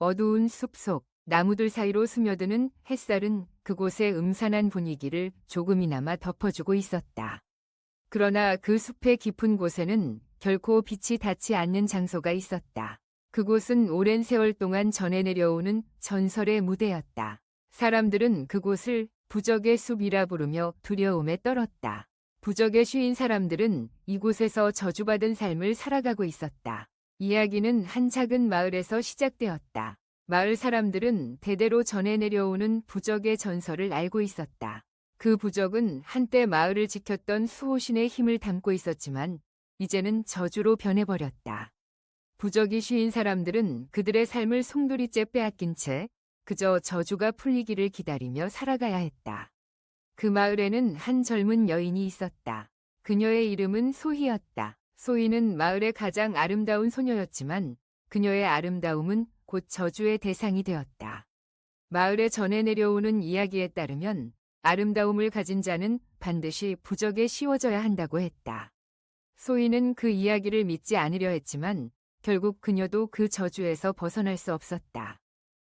어두운 숲속 나무들 사이로 스며드는 햇살은 그곳의 음산한 분위기를 조금이나마 덮어주고 있었다. 그러나 그 숲의 깊은 곳에는 결코 빛이 닿지 않는 장소가 있었다. 그곳은 오랜 세월 동안 전해 내려오는 전설의 무대였다. 사람들은 그곳을 부적의 숲이라 부르며 두려움에 떨었다. 부적의 쉬인 사람들은 이곳에서 저주받은 삶을 살아가고 있었다. 이야기는 한 작은 마을에서 시작되었다. 마을 사람들은 대대로 전해 내려오는 부적의 전설을 알고 있었다. 그 부적은 한때 마을을 지켰던 수호신의 힘을 담고 있었지만 이제는 저주로 변해버렸다. 부적이 쉬인 사람들은 그들의 삶을 송두리째 빼앗긴 채 그저 저주가 풀리기를 기다리며 살아가야 했다. 그 마을에는 한 젊은 여인이 있었다. 그녀의 이름은 소희였다. 소희는 마을의 가장 아름다운 소녀였지만 그녀의 아름다움은 곧 저주의 대상이 되었다. 마을에 전해 내려오는 이야기에 따르면 아름다움을 가진 자는 반드시 부적에 씌워져야 한다고 했다. 소희는 그 이야기를 믿지 않으려 했지만 결국 그녀도 그 저주에서 벗어날 수 없었다.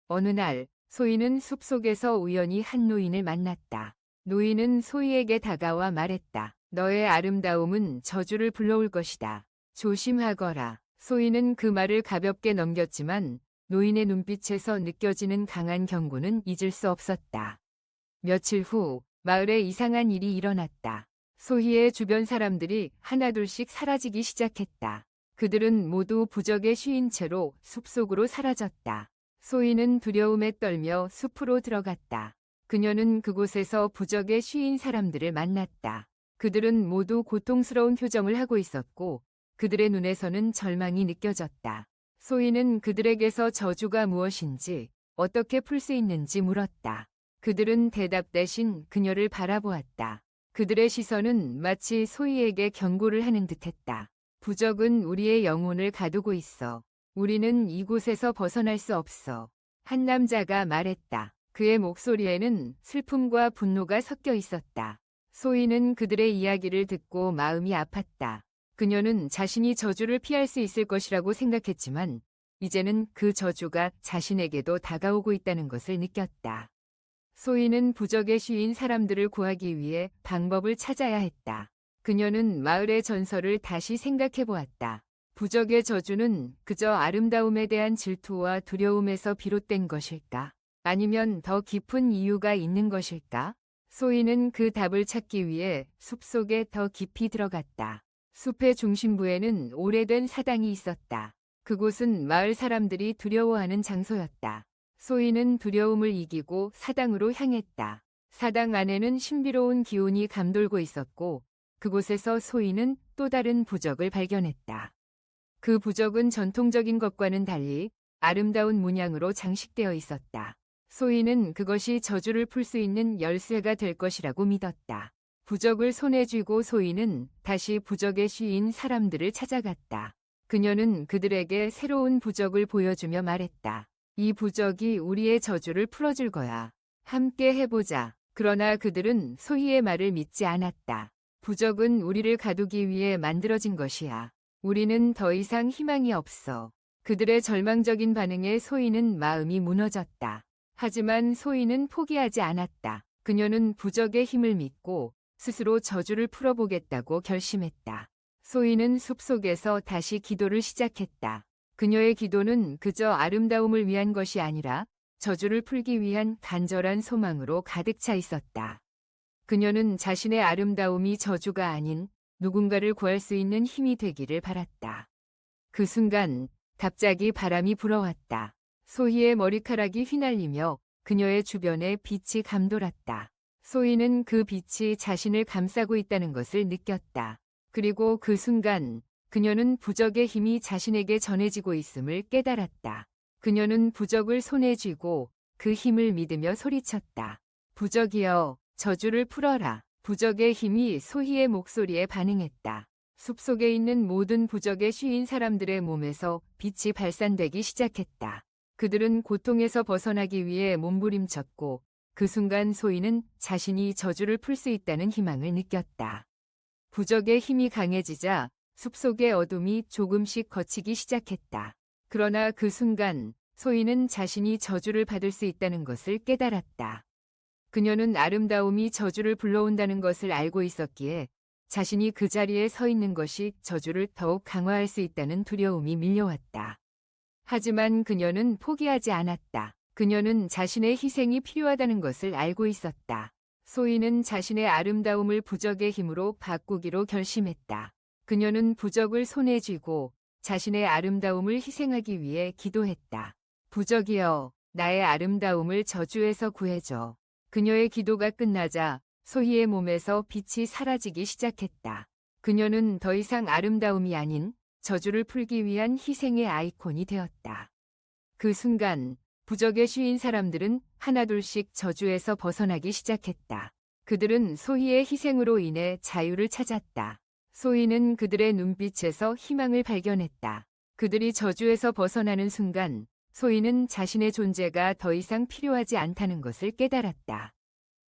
어느 날 소희는 숲속에서 우연히 한 노인을 만났다. 노인은 소희에게 다가와 말했다. 너의 아름다움은 저주를 불러올 것이다. 조심하거라. 소희는 그 말을 가볍게 넘겼지만 노인의 눈빛에서 느껴지는 강한 경고는 잊을 수 없었다. 며칠 후 마을에 이상한 일이 일어났다. 소희의 주변 사람들이 하나둘씩 사라지기 시작했다. 그들은 모두 부적에 쉬인 채로 숲속으로 사라졌다. 소희는 두려움에 떨며 숲으로 들어갔다. 그녀는 그곳에서 부적에 쉬인 사람들을 만났다. 그들은 모두 고통스러운 표정을 하고 있었고 그들의 눈에서는 절망이 느껴졌다. 소희는 그들에게서 저주가 무엇인지 어떻게 풀 수 있는지 물었다. 그들은 대답 대신 그녀를 바라보았다. 그들의 시선은 마치 소희에게 경고를 하는 듯했다. 부적은 우리의 영혼을 가두고 있어. 우리는 이곳에서 벗어날 수 없어. 한 남자가 말했다. 그의 목소리에는 슬픔과 분노가 섞여 있었다. 소희는 그들의 이야기를 듣고 마음이 아팠다. 그녀는 자신이 저주를 피할 수 있을 것이라고 생각했지만 이제는 그 저주가 자신에게도 다가오고 있다는 것을 느꼈다. 소희는 부적에 쉬인 사람들을 구하기 위해 방법을 찾아야 했다. 그녀는 마을의 전설을 다시 생각해 보았다. 부적의 저주는 그저 아름다움에 대한 질투와 두려움에서 비롯된 것일까? 아니면 더 깊은 이유가 있는 것일까? 소희는 그 답을 찾기 위해 숲속에 더 깊이 들어갔다. 숲의 중심부에는 오래된 사당이 있었다. 그곳은 마을 사람들이 두려워하는 장소였다. 소희는 두려움을 이기고 사당으로 향했다. 사당 안에는 신비로운 기운이 감돌고 있었고 그곳에서 소희는 또 다른 부적을 발견했다. 그 부적은 전통적인 것과는 달리 아름다운 문양으로 장식되어 있었다. 소희는 그것이 저주를 풀 수 있는 열쇠가 될 것이라고 믿었다. 부적을 손에 쥐고 소희는 다시 부적에 쉬인 사람들을 찾아갔다. 그녀는 그들에게 새로운 부적을 보여주며 말했다. 이 부적이 우리의 저주를 풀어줄 거야. 함께 해보자. 그러나 그들은 소희의 말을 믿지 않았다. 부적은 우리를 가두기 위해 만들어진 것이야. 우리는 더 이상 희망이 없어. 그들의 절망적인 반응에 소희는 마음이 무너졌다. 하지만 소희는 포기하지 않았다. 그녀는 부적의 힘을 믿고 스스로 저주를 풀어보겠다고 결심했다. 소희는 숲속에서 다시 기도를 시작했다. 그녀의 기도는 그저 아름다움을 위한 것이 아니라 저주를 풀기 위한 간절한 소망으로 가득 차 있었다. 그녀는 자신의 아름다움이 저주가 아닌 누군가를 구할 수 있는 힘이 되기를 바랐다. 그 순간 갑자기 바람이 불어왔다. 소희의 머리카락이 휘날리며 그녀의 주변에 빛이 감돌았다. 소희는 그 빛이 자신을 감싸고 있다는 것을 느꼈다. 그리고 그 순간 그녀는 부적의 힘이 자신에게 전해지고 있음을 깨달았다. 그녀는 부적을 손에 쥐고 그 힘을 믿으며 소리쳤다. 부적이여, 저주를 풀어라. 부적의 힘이 소희의 목소리에 반응했다. 숲속에 있는 모든 부적에 쉬인 사람들의 몸에서 빛이 발산되기 시작했다. 그들은 고통에서 벗어나기 위해 몸부림쳤고 그 순간 소희는 자신이 저주를 풀 수 있다는 희망을 느꼈다. 부적의 힘이 강해지자 숲속의 어둠이 조금씩 걷히기 시작했다. 그러나 그 순간 소희는 자신이 저주를 받을 수 있다는 것을 깨달았다. 그녀는 아름다움이 저주를 불러온다는 것을 알고 있었기에 자신이 그 자리에 서 있는 것이 저주를 더욱 강화할 수 있다는 두려움이 밀려왔다. 하지만 그녀는 포기하지 않았다. 그녀는 자신의 희생이 필요하다는 것을 알고 있었다. 소희는 자신의 아름다움을 부적의 힘으로 바꾸기로 결심했다. 그녀는 부적을 손에 쥐고 자신의 아름다움을 희생하기 위해 기도했다. 부적이여, 나의 아름다움을 저주에서 구해줘. 그녀의 기도가 끝나자 소희의 몸에서 빛이 사라지기 시작했다. 그녀는 더 이상 아름다움이 아닌 저주를 풀기 위한 희생의 아이콘이 되었다. 그 순간 부적에 씌인 사람들은 하나둘씩 저주에서 벗어나기 시작했다. 그들은 소희의 희생으로 인해 자유를 찾았다. 소희는 그들의 눈빛에서 희망을 발견했다. 그들이 저주에서 벗어나는 순간 소희는 자신의 존재가 더 이상 필요하지 않다는 것을 깨달았다.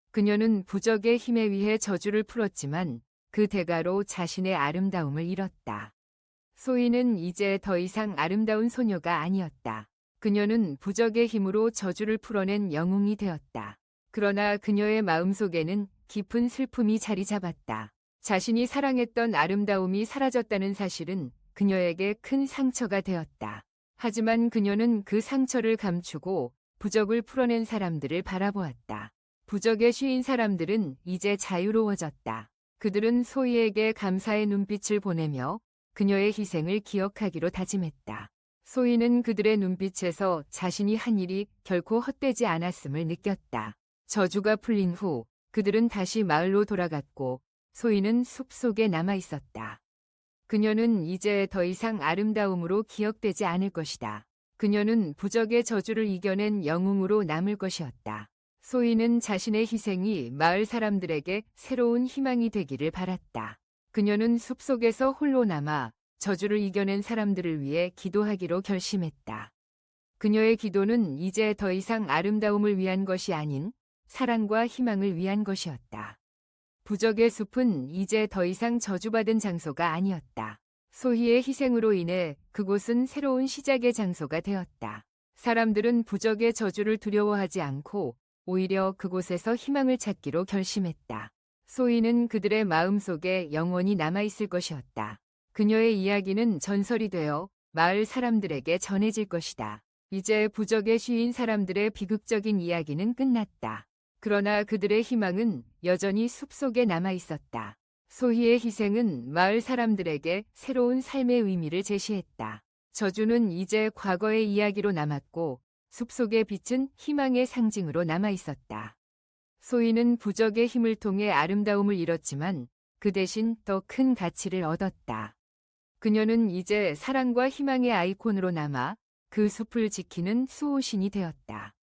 그녀는 부적의 힘에 의해 저주를 풀었지만 그 대가로 자신의 아름다움을 잃었다. 소희는 이제 더 이상 아름다운 소녀가 아니었다. 그녀는 부적의 힘으로 저주를 풀어낸 영웅이 되었다. 그러나 그녀의 마음속에는 깊은 슬픔이 자리 잡았다. 자신이 사랑했던 아름다움이 사라졌다는 사실은 그녀에게 큰 상처가 되었다. 하지만 그녀는 그 상처를 감추고 부적을 풀어낸 사람들을 바라보았다. 부적에 씌인 사람들은 이제 자유로워졌다. 그들은 소희에게 감사의 눈빛을 보내며 그녀의 희생을 기억하기로 다짐했다. 소희는 그들의 눈빛에서 자신이 한 일이 결코 헛되지 않았음을 느꼈다. 저주가 풀린 후 그들은 다시 마을로 돌아갔고 소희는 숲속에 남아 있었다. 그녀는 이제 더 이상 아름다움으로 기억되지 않을 것이다. 그녀는 부적의 저주를 이겨낸 영웅으로 남을 것이었다. 소희는 자신의 희생이 마을 사람들에게 새로운 희망이 되기를 바랐다. 그녀는 숲속에서 홀로 남아 저주를 이겨낸 사람들을 위해 기도하기로 결심했다. 그녀의 기도는 이제 더 이상 아름다움을 위한 것이 아닌 사랑과 희망을 위한 것이었다. 부적의 숲은 이제 더 이상 저주받은 장소가 아니었다. 소희의 희생으로 인해 그곳은 새로운 시작의 장소가 되었다. 사람들은 부적의 저주를 두려워하지 않고 오히려 그곳에서 희망을 찾기로 결심했다. 소희는 그들의 마음속에 영원히 남아있을 것이었다. 그녀의 이야기는 전설이 되어 마을 사람들에게 전해질 것이다. 이제 부적에 씌인 사람들의 비극적인 이야기는 끝났다. 그러나 그들의 희망은 여전히 숲속에 남아있었다. 소희의 희생은 마을 사람들에게 새로운 삶의 의미를 제시했다. 저주는 이제 과거의 이야기로 남았고 숲속의 빛은 희망의 상징으로 남아있었다. 소희는 부적의 힘을 통해 아름다움을 잃었지만 그 대신 더 큰 가치를 얻었다. 그녀는 이제 사랑과 희망의 아이콘으로 남아 그 숲을 지키는 수호신이 되었다.